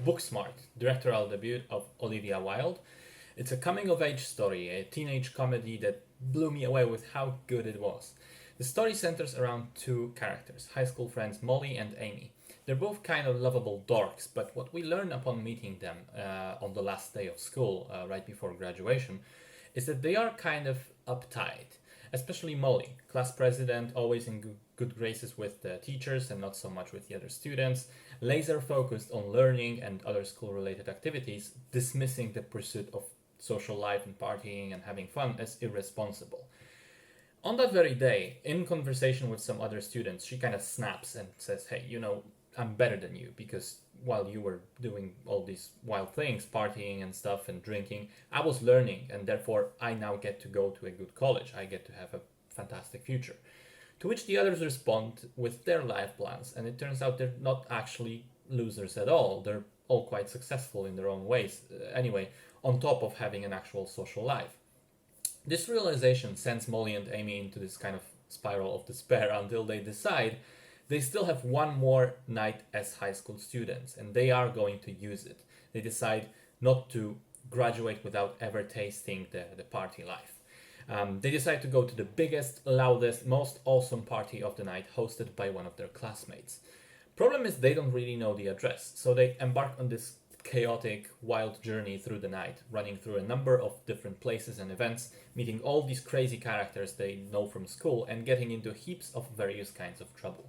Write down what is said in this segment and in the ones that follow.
Booksmart, directorial debut of Olivia Wilde. It's a coming-of-age story, a teenage comedy that blew me away with how good it was. The story centers around two characters, high school friends Molly and Amy. They're both kind of lovable dorks, but what we learn upon meeting them on the last day of school, right before graduation, is that they are kind of uptight. Especially Molly, class president, always in good graces with the teachers and not so much with the other students, laser focused on learning and other school related activities, dismissing the pursuit of social life and partying and having fun as irresponsible. On that very day, in conversation with some other students, she kind of snaps and says, "Hey, I'm better than you because while you were doing all these wild things, partying and stuff and drinking, I was learning and therefore I now get to go to a good college. I get to have a fantastic future." To which the others respond with their life plans, and it turns out they're not actually losers at all. They're all quite successful in their own ways, anyway, on top of having an actual social life. This realization sends Molly and Amy into this kind of spiral of despair until they decide they still have one more night as high school students and they are going to use it. They decide not to graduate without ever tasting the party life. They decide to go to the biggest, loudest, most awesome party of the night hosted by one of their classmates. Problem is they don't really know the address, so they embark on this chaotic, wild journey through the night, running through a number of different places and events, meeting all these crazy characters they know from school, and getting into heaps of various kinds of trouble.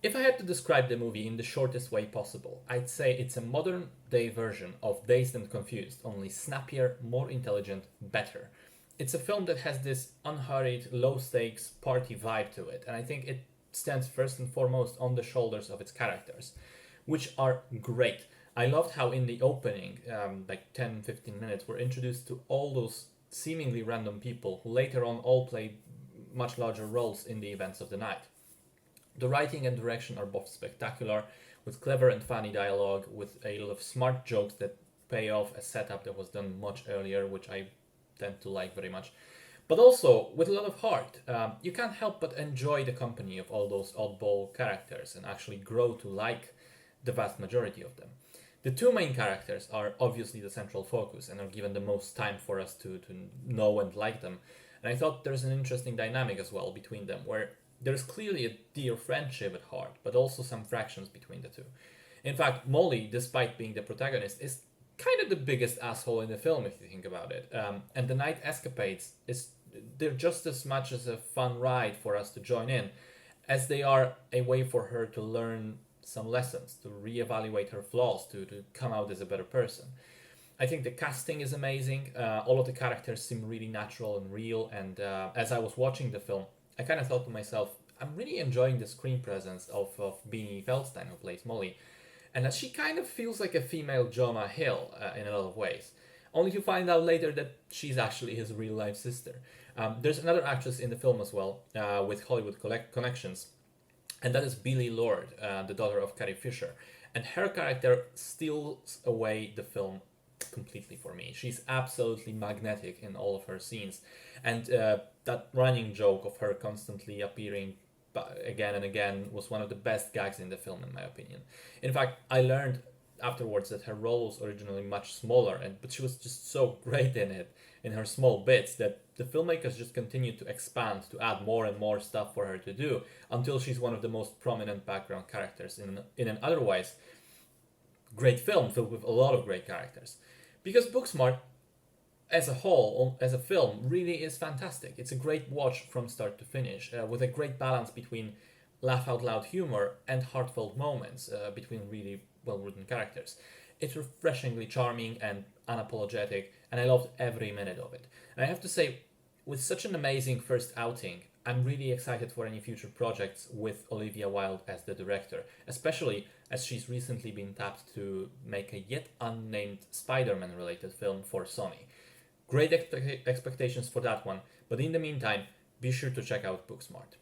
If I had to describe the movie in the shortest way possible, I'd say it's a modern day version of Dazed and Confused, only snappier, more intelligent, better. It's a film that has this unhurried, low stakes party vibe to it, and I think it stands first and foremost on the shoulders of its characters, which are great. I loved how in the opening, like 10-15 minutes, we're introduced to all those seemingly random people who later on all play much larger roles in the events of the night. The writing and direction are both spectacular, with clever and funny dialogue, with a lot of smart jokes that pay off a setup that was done much earlier, which I tend to like very much. But also with a lot of heart. You can't help but enjoy the company of all those oddball characters and actually grow to like the vast majority of them. The two main characters are obviously the central focus and are given the most time for us to know and like them. And I thought there's an interesting dynamic as well between them, where there's clearly a dear friendship at heart, but also some fractions between the two. In fact, Molly, despite being the protagonist, is kind of the biggest asshole in the film if you think about it. And the night escapades they're just as much as a fun ride for us to join in, as they are a way for her to learn some lessons, to reevaluate her flaws, to come out as a better person. I think the casting is amazing. All of the characters seem really natural and real. And as I was watching the film, I kind of thought to myself, I'm really enjoying the screen presence of Beanie Feldstein, who plays Molly. And that she kind of feels like a female Jonah Hill in a lot of ways. Only to find out later that she's actually his real life sister. There's another actress in the film as well, with Hollywood connections, and that is Billie Lourd, the daughter of Carrie Fisher. And her character steals away the film completely for me. She's absolutely magnetic in all of her scenes. And that running joke of her constantly appearing again and again was one of the best gags in the film, in my opinion. In fact, I learned afterwards that her role was originally much smaller, but she was just so great in it, in her small bits, that the filmmakers just continued to expand, to add more and more stuff for her to do, until she's one of the most prominent background characters in an otherwise great film filled with a lot of great characters. Because Booksmart, as a whole, as a film, really is fantastic. It's a great watch from start to finish, with a great balance between laugh out loud humor and heartfelt moments between really well written characters. It's refreshingly charming and unapologetic, and I loved every minute of it. And I have to say, with such an amazing first outing, I'm really excited for any future projects with Olivia Wilde as the director, especially as she's recently been tapped to make a yet unnamed Spider-Man related film for Sony. Great expectations for that one, but in the meantime, be sure to check out Booksmart.